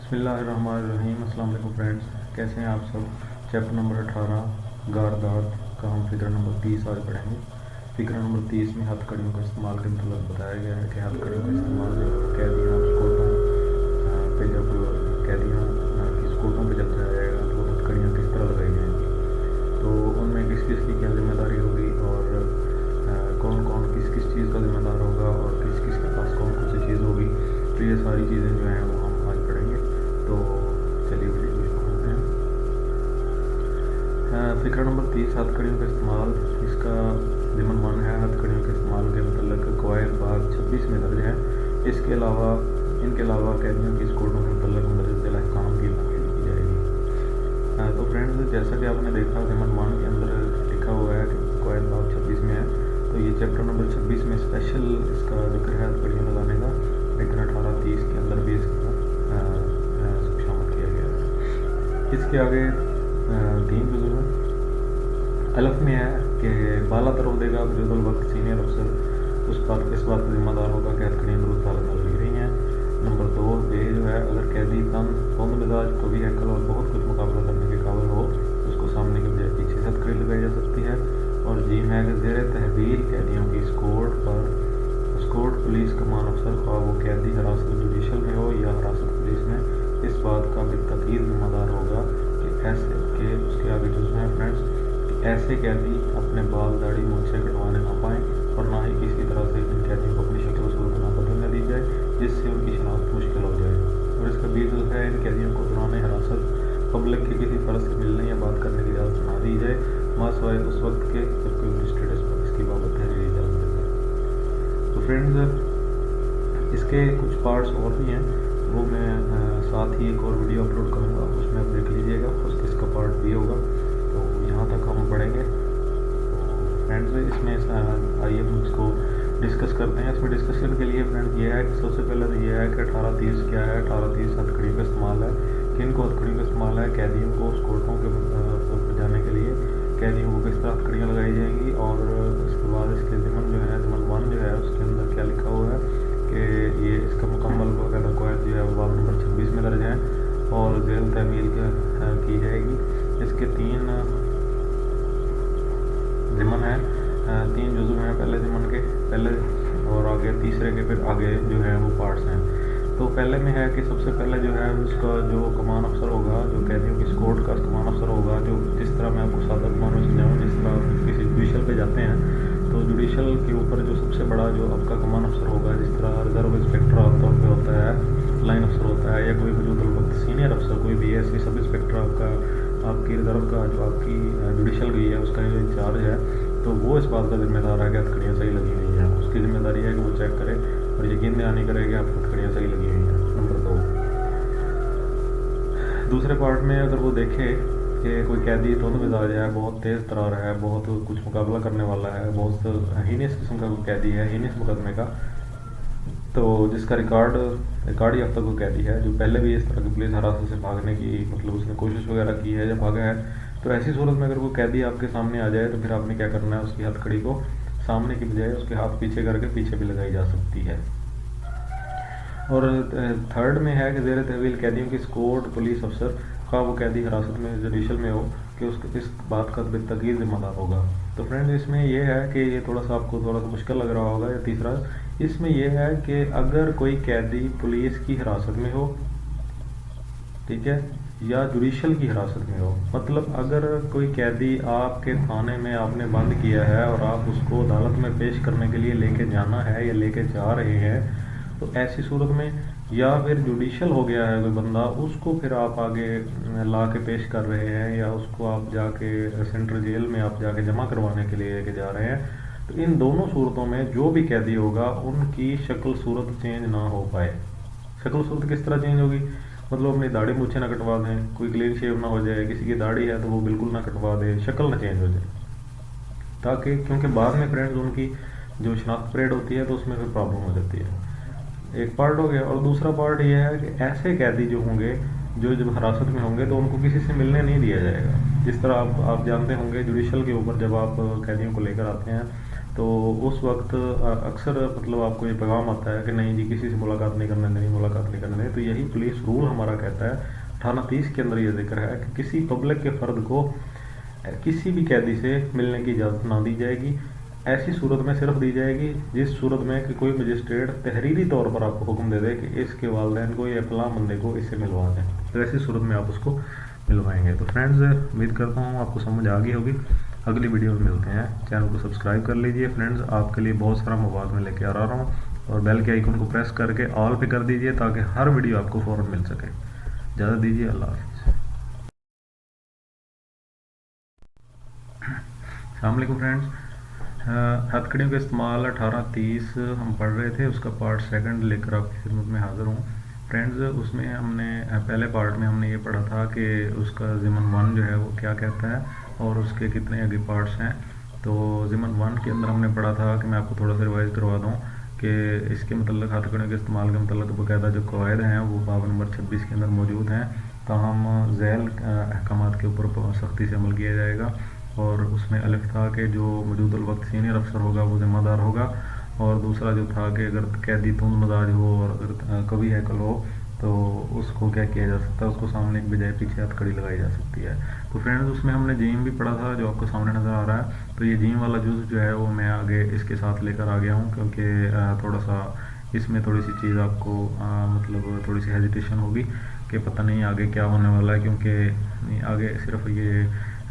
बिस्मिल्लाहिर्रहमानिर्रहीम। अस्सलाम वालेकुम फ्रेंड्स, कैसे हैं आप सब। चैप्टर नंबर 18 गारदात का हम फिक्र नंबर 30 आज पढ़ेंगे। फिक्र नंबर 30 में हथकड़ियों का इस्तेमाल के मतलब बताया गया है कि हथकड़ियों का इस्तेमाल जो कैदियों स्कोटों पे जब कैदियों की स्कोटों पे जब जाया जाएगा तो हथकड़ियाँ किस तरह लगाई जाएंगी, तो उनमें किस किस की क्या जिम्मेदारी होगी और कौन कौन किस किस चीज़ का जिम्मेदार होगा और किस किस के पास कौन कौन सी चीज़ होगी। तो ये सारी चीज़ें जो हैं वो हम आज पढ़ेंगे। तो चलिए वीडियो को शुरू करते हैं। फिक्र नंबर 30 हथकड़ियों का इस्तेमाल। इसका ज़िमन 1 है। हथकड़ियों के इस्तेमाल के मतलब कवायद बाग 26 में दर्ज है। इनके अलावा कैदियों की स्कोटों के मतलब मदरसे अहकाम की तामील की जाएगी। तो फ्रेंड्स, जैसा कि आपने देखा ज़िमन 1 के अंदर लिखा हुआ है कि कवायद बाग 26 में है, तो ये चैप्टर नंबर 26 में स्पेशल इसका जिक्र है हथकड़ियाँ लगाने का, लेकिन 18-30 के अंदर भी इसका शामिल किया गया है। इसके आगे 3 जुज़ में अलफ में है कि बाला तर देगा वजूदुल वक्त सीनियर अफसर इस बात का जिम्मेदार होगा कि हथकड़ियाँ दुरुस्त हालत में लगी रही हैं। नंबर 2 बे जो है, अगर कैदी तंद मिजाज कभी हैकल और बहुत कुछ मुकाबला करने के काबिल हो तो उसको सामने के बजाय पीछे से हथकड़ी लगाई जा सकती है। और जीम है कि ज़ेर तहवील कैदियों की स्कोट पुलिस कमान अफसर ख्वाह वो कैदी हिरासत जुडिशल में हो या हिरासत पुलिस में, इस बात का बेतकीद जिम्मेदार होगा कि उसके आगे जो है फ्रेंड्स, ऐसे कैदी अपने बाल दाढ़ी मूछें कटवाने ना पाएँ और ना ही किसी तरह से इन कैदियों को अपनी शक्ल सूरत ना बदलने दी जाए जिससे उनकी शनाख्त मुश्किल हो जाए। और इसका बीच है, इन कैदियों को दौरान हिरासत पब्लिक के किसी फ़र्ज से मिलने या बात करने की इजाज़त ना दी जाए, मासवाए उस वक्त के जब कोई मजिस्ट्रेट इसकी बाबत तहरीरी इजाज़त देता है। तो फ्रेंड्स, इसके कुछ पार्ट्स और भी हैं, वो मैं साथ ही एक और वीडियो अपलोड करूँगा, उसमें आप देख लीजिएगा, उसके इसका पार्ट भी होगा। तो यहाँ तक हम पढ़ेंगे। तो फ्रेंड्स, इसमें आइए हम इसको डिस्कस करते हैं। इसमें डिस्कशन के लिए फ्रेंड्स ये है कि सबसे पहले तो ये है कि 18-30 क्या है। 18-30 हथकड़ियों का इस्तेमाल है। किन को हथकड़ियों का इस्तेमाल है? कैदियों को कोर्टों के जाने के लिए कैदियों को किस तरह हथकड़ियाँ लगाई जाएंगी। और उसके बाद इसके ज़िमन जो है, ज़िमन 1 जो है, उसके अंदर क्या लिखा हुआ है कि ये इसका मुकम्मल वगैरह कवायद जो है वो बाब नंबर 26 में दर्ज है और जेल तमील की जाएगी। इसके 3 ज़िमन है, 3 जुज़ हैं पहले ज़िमन के पहले, और आगे तीसरे के फिर आगे जो है वो पार्ट्स हैं। तो पहले में है कि सबसे पहले जो है उसका जो कमान अफसर होगा, जो कैदियों की स्कोट का कमान अफसर होगा, जो जिस तरह मैं आपको सादा मानो समझाऊँ, जिस तरह किसी जुडिशल पे जाते हैं तो जुडिशल के ऊपर जो सबसे बड़ा जो आपका कमान अफसर होगा, जिस तरह रिजर्व इंस्पेक्टर आमतौर पर होता है, लाइन अफसर होता है, या कोई वजूदुल वक्त सीनियर अफसर कोई भी ऐसे सब इंस्पेक्टर आपकी रिजर्व का जो आपकी जुडिशल गई है उसका जो इंचार्ज है, तो वो इस बात का जिम्मेदार है कि हथकड़ियाँ सही लगी हुई हैं। उसकी जिम्मेदारी है कि वो चेक करे और यकीन दहानी करे कि आपकी हथकड़ियाँ सही लगी हुई हैं। नंबर 2, दूसरे पार्ट में अगर वो देखे कि कोई कैदी धुंध मिजाज है, बहुत तेज़ तरार है, बहुत कुछ मुकाबला करने वाला है, बहुत हीनियस किस्म का कोई कैदी है, हीनियस मुकदमे का, तो जिसका रिकॉर्ड याफ्ता कोई कैदी है, जो पहले भी इस तरह की पुलिस हिरासत से भागने की मतलब उसने कोशिश वगैरह की है या भागा है, तो ऐसी सूरत में अगर कोई कैदी आपके सामने आ जाए तो फिर आपने क्या करना है, उसकी हथकड़ी को सामने की बजाय उसके हाथ पीछे करके पीछे भी लगाई जा सकती है। और 3rd में है कि ज़ेर तहवील कैदियों की स्कोट पुलिस अफसर का वो कैदी हिरासत में जुडिशल में हो कि उसको इस बात का बेतकीद जिम्मेदार होगा। तो फ्रेंड्स, इसमें यह है कि ये थोड़ा सा आपको थोड़ा सा मुश्किल लग रहा होगा। या तीसरा इसमें यह है कि अगर कोई कैदी पुलिस की हिरासत में हो, ठीक है, या जुडिशल की हिरासत में हो, मतलब अगर कोई कैदी आपके थाने में आपने बंद किया है और आप उसको अदालत में पेश करने के लिए लेके जाना है या लेके जा रहे हैं, तो ऐसी सूरत में, या फिर जुडिशल हो गया है कोई बंदा, उसको फिर आप आगे ला के पेश कर रहे हैं या उसको आप जाके सेंट्रल जेल में आप जाके जमा करवाने के लिए लेके जा रहे हैं, तो इन दोनों सूरतों में जो भी कैदी होगा उनकी शक्ल सूरत चेंज ना हो पाए। शक्ल सूरत किस तरह चेंज होगी? मतलब अपनी दाढ़ी मूछें ना कटवा दें, कोई क्लीन शेव ना हो जाए, किसी की दाढ़ी है तो वो बिल्कुल ना कटवा दे, शक्ल ना चेंज हो जाए, ताकि क्योंकि बाद में फ्रेंड्स उनकी जो शनाख्त परेड होती है तो उसमें फिर प्रॉब्लम हो जाती है। एक पार्ट हो गया। और दूसरा पार्ट ये है कि ऐसे कैदी जो होंगे जो जब हिरासत में होंगे तो उनको किसी से मिलने नहीं दिया जाएगा। जिस तरह आप जानते होंगे जुडिशल के ऊपर जब आप कैदियों को लेकर आते हैं तो उस वक्त अक्सर मतलब आपको ये पैगाम आता है कि नहीं जी किसी से मुलाकात नहीं करने देनी, मुलाकात नहीं करने देनी। तो यही पुलिस रूल हमारा कहता है, 1830 के अंदर ये जिक्र है कि किसी पब्लिक के फ़र्द को किसी भी कैदी से मिलने की इजाज़त ना दी जाएगी। ऐसी सूरत में सिर्फ दी जाएगी जिस सूरत में कि कोई मजिस्ट्रेट तहरीरी तौर पर आपको हुक्म दे दे कि इसके वालिदैन को या फलां बंदे को इससे मिलवा दें, तो ऐसी सूरत में आप उसको मिलवाएंगे। तो फ्रेंड्स, उम्मीद करता हूँ आपको समझ आ गई होगी। अगली वीडियो में मिलते हैं। चैनल को सब्सक्राइब कर लीजिए फ्रेंड्स, आपके लिए बहुत सारा मवाद में लेके आ रहा हूँ। और बेल के आइकन को प्रेस करके ऑल पे कर दीजिए ताकि हर वीडियो आपको फ़ौरन मिल सके। इजाज़त दीजिए, अल्लाह हाफ़िज़। अस्सलाम वालेकुम फ्रेंड्स, हथकड़ियों का इस्तेमाल 1830 हम पढ़ रहे थे, उसका पार्ट 2 लेकर आपकी खिदमत में हाज़िर हूँ फ्रेंड्स। उसमें हमने पहले पार्ट में हमने ये पढ़ा था कि उसका ज़िमन 1 जो है वो क्या कहता है और उसके कितने आगे पार्ट्स हैं। तो ज़िमन 1 के अंदर हमने पढ़ा था कि मैं आपको थोड़ा सा रिवाइज़ करवा दूँ कि इसके मतलब हथकड़ियों के इस्तेमाल के मतलब बाकायदा जो कवायद हैं वो बाब नंबर 26 के अंदर मौजूद हैं। ताहम झैल अहकामात के ऊपर सख्ती से अमल किया जाएगा। और उसमें अलिफ था कि जो मौजूदा वक्त सीनियर अफसर होगा वो ज़िम्मेदार होगा, और दूसरा जो था कि अगर कैदी तुंद मजाज हो और अगर कभी हैकल हो तो उसको क्या किया जा सकता है, उसको सामने के बजाय पीछे हथकड़ी लगाई जा सकती है। तो फ्रेंड्स, उसमें हमने जीम भी पढ़ा था जो आपको सामने नज़र आ रहा है। तो ये जीम वाला जुज़ जो है वो मैं आगे इसके साथ लेकर आ गया हूँ, क्योंकि थोड़ा सा इसमें थोड़ी सी चीज़ आपको मतलब थोड़ी सी हेजिटेशन होगी कि पता नहीं आगे क्या होने वाला है, क्योंकि आगे सिर्फ ये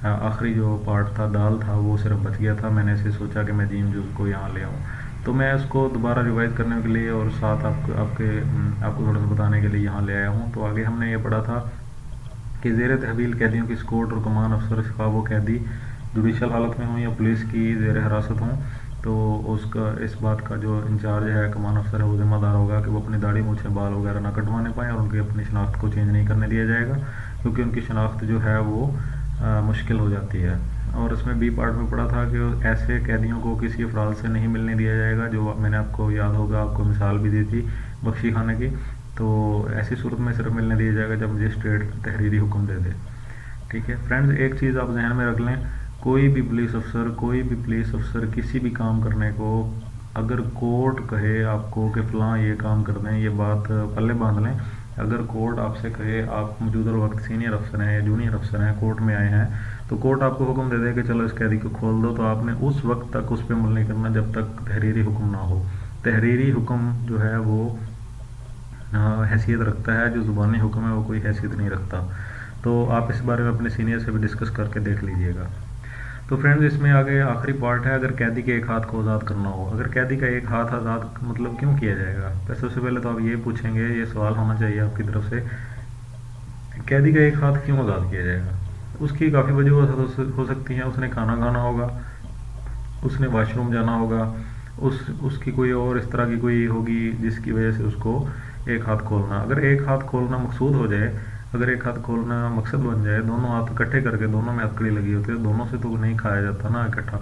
आखिरी जो पार्ट था दाल था वो सिर्फ बच गया था। मैंने ऐसे सोचा कि मैं जीम जुज़ को यहाँ ले आऊँ, तो मैं उसको दोबारा रिवाइज़ करने के लिए और साथ आपको थोड़ा सा बताने के लिए यहाँ ले आया हूँ। तो आगे हमने ये पढ़ा था कि ज़ेर तहवील कैदियों की स्कोट और कमान अफसर ख्वाह वो कैदी जुडिशल हालत में हों या पुलिस की ज़ेर हिरासत हों, तो उसका इस बात का जो इंचार्ज है कमान अफसर है वो ज़िम्मेदार होगा कि वो अपनी दाढ़ी मूछे बाल वगैरह ना कटवाने पाएँ और उनकी अपनी शनाख्त को चेंज नहीं करने दिया जाएगा, क्योंकि उनकी शनाख्त जो है वो मुश्किल हो जाती है। और इसमें बी पार्ट में पढ़ा था कि ऐसे कैदियों को किसी अफराद से नहीं मिलने दिया जाएगा, जो मैंने आपको याद होगा आपको मिसाल भी दी थी बख्शी खाने की। तो ऐसी सूरत में सिर्फ मिलने दिया जाएगा जब मजिस्ट्रेट तहरीरी हुक्म दे दे। ठीक है फ्रेंड्स, एक चीज़ आप जहन में रख लें, कोई भी पुलिस अफसर किसी भी काम करने को अगर कोर्ट कहे आपको कि फ़लाँ ये काम कर दें, ये बात पल्ले बांध लें। अगर कोर्ट आपसे कहे, आप मौजूदा वक्त सीनियर अफसर हैं या जूनियर अफसर हैं, कोर्ट में आए हैं, तो कोर्ट आपको हुक्म दे दे कि चलो इस कैदी को खोल दो, तो आपने उस वक्त तक उस पर अमल नहीं करना जब तक तहरीरी हुक्म ना हो। तहरीरी हुक्म जो है वो हैसियत रखता है, जो ज़ुबानी हुक्म है वो कोई हैसियत नहीं रखता। तो आप इस बारे में अपने सीनियर से भी डिस्कस करके देख लीजिएगा। तो फ्रेंड्स, इसमें आगे आखिरी पार्ट है, अगर कैदी के एक हाथ को आज़ाद करना हो। अगर कैदी का एक हाथ आज़ाद मतलब क्यों किया जाएगा, तो सबसे पहले तो आप ये पूछेंगे, ये सवाल होना चाहिए आपकी तरफ से, कैदी का एक हाथ क्यों आज़ाद किया जाएगा। उसकी काफ़ी वजह हो सकती हैं। उसने खाना खाना होगा, उसने वॉशरूम जाना होगा, उसकी कोई और इस तरह की कोई होगी जिसकी वजह से उसको एक हाथ खोलना, अगर एक हाथ खोलना मकसूद हो जाए, अगर एक हाथ खोलना मकसद बन जाए, दोनों हाथ इकट्ठे करके दोनों में हथकड़ी लगी होती है, दोनों से तो नहीं खाया जाता ना इकट्ठा।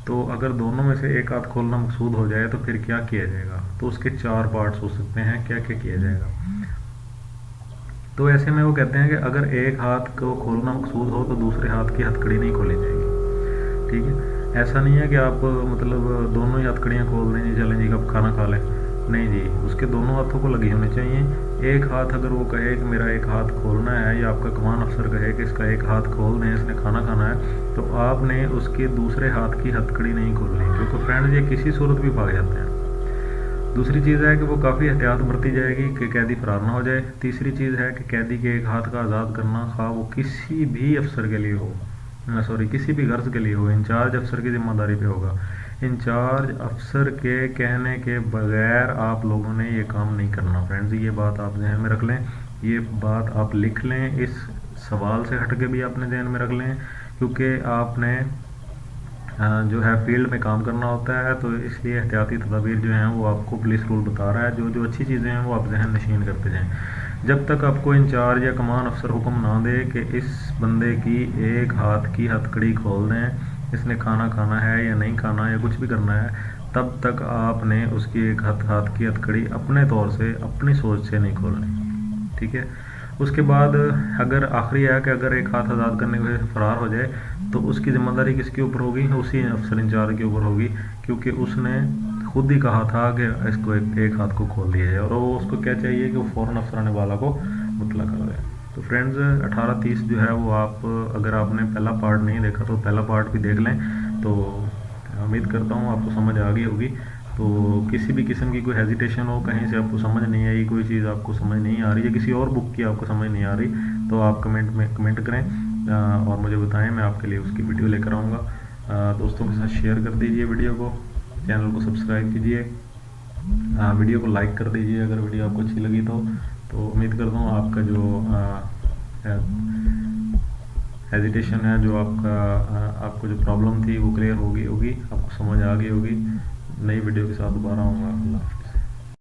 तो अगर दोनों में से एक हाथ खोलना मकसूद हो जाए तो फिर क्या किया जाएगा, तो उसके 4 पार्ट्स हो सकते हैं। क्या क्या किया जाएगा, तो ऐसे में वो कहते हैं कि अगर एक हाथ को खोलना मकसूद हो तो दूसरे हाथ की हथकड़ी नहीं खोली जाएगी। ठीक है, ऐसा नहीं है कि आप मतलब दोनों ही हथकड़ियाँ खोल दें, चलें जी अब खाना खा लें, नहीं जी, उसके दोनों हाथों को लगी होनी चाहिए। एक हाथ अगर वो कहे कि मेरा एक हाथ खोलना है, या आपका कमान अफसर कहे कि इसका एक हाथ खोल दें, इसने खाना खाना है, तो आपने उसके दूसरे हाथ की हथकड़ी नहीं खोलनी, क्योंकि फ्रेंड्स ये किसी सूरत भी भाग जाते हैं। दूसरी चीज़ है कि वो काफ़ी एहतियात बरती जाएगी कि कैदी फरार ना हो जाए। तीसरी चीज़ है कि कैदी के एक हाथ का आज़ाद करना खा वो किसी भी अफसर के लिए हो, किसी भी गर्ज के लिए हो, इंचार्ज अफसर की जिम्मेदारी पे होगा। इंचार्ज अफसर के कहने के बगैर आप लोगों ने ये काम नहीं करना फ्रेंड्स, ये बात आप जहन में रख लें, ये बात आप लिख लें, इस सवाल से हट के भी आपने जहन में रख लें, क्योंकि आपने जो है फील्ड में काम करना होता है, तो इसलिए एहतियाती तदाबीर जो हैं वो आपको पुलिस रूल बता रहा है। जो जो अच्छी चीज़ें हैं वो आप जहन नशीन करते जाएँ। जब तक आपको इंचार्ज या कमान अफसर हुक्म ना दे कि इस बंदे की एक हाथ की हथकड़ी खोल दें, इसने खाना खाना है या नहीं खाना या कुछ भी करना है, तब तक आपने उसकी एक हाथ की हथकड़ी अपने तौर से अपनी सोच से नहीं खोलनी। ठीक है, اس کے بعد اگر آخری ہے کہ اگر ایک ہاتھ آزاد کرنے سے فرار ہو جائے تو اس کی ذمہ داری کس کے اوپر ہوگی؟ اسی افسر انچارج کے اوپر ہوگی، کیونکہ اس نے خود ہی کہا تھا کہ اس کو ایک ہاتھ کو کھول دیا جائے، اور وہ اس کو کیا چاہیے کہ وہ فوراً افسران بالا کو مطلع کر دے۔ تو فرینڈز 1830 جو ہے وہ آپ اگر آپ نے پہلا پارٹ نہیں دیکھا تو پہلا پارٹ بھی دیکھ لیں، تو امید کرتا ہوں آپ کو سمجھ آ گئی ہوگی۔ تو کسی بھی قسم کی کوئی ہیزیٹیشن ہو، کہیں سے آپ کو سمجھ نہیں آئی، کوئی چیز آپ کو سمجھ نہیں آ رہی ہے، کسی اور بک کی آپ کو سمجھ نہیں آ رہی، تو آپ کمنٹ میں کمنٹ کریں اور مجھے بتائیں، میں آپ کے لیے اس کی ویڈیو لے کر آؤں گا۔ دوستوں کے ساتھ شیئر کر دیجئے ویڈیو کو، چینل کو سبسکرائب کیجئے، ویڈیو کو لائک کر دیجئے اگر ویڈیو آپ کو اچھی لگی تو امید کرتا ہوں آپ کا جو ہیزیٹیشن ہے، جو آپ کو جو پرابلم تھی وہ کلیئر ہوگی، آپ کو سمجھ آ گئی ہوگی۔ نئی ویڈیو کے ساتھ دوبارہ آؤں گا۔ اللہ حافظ۔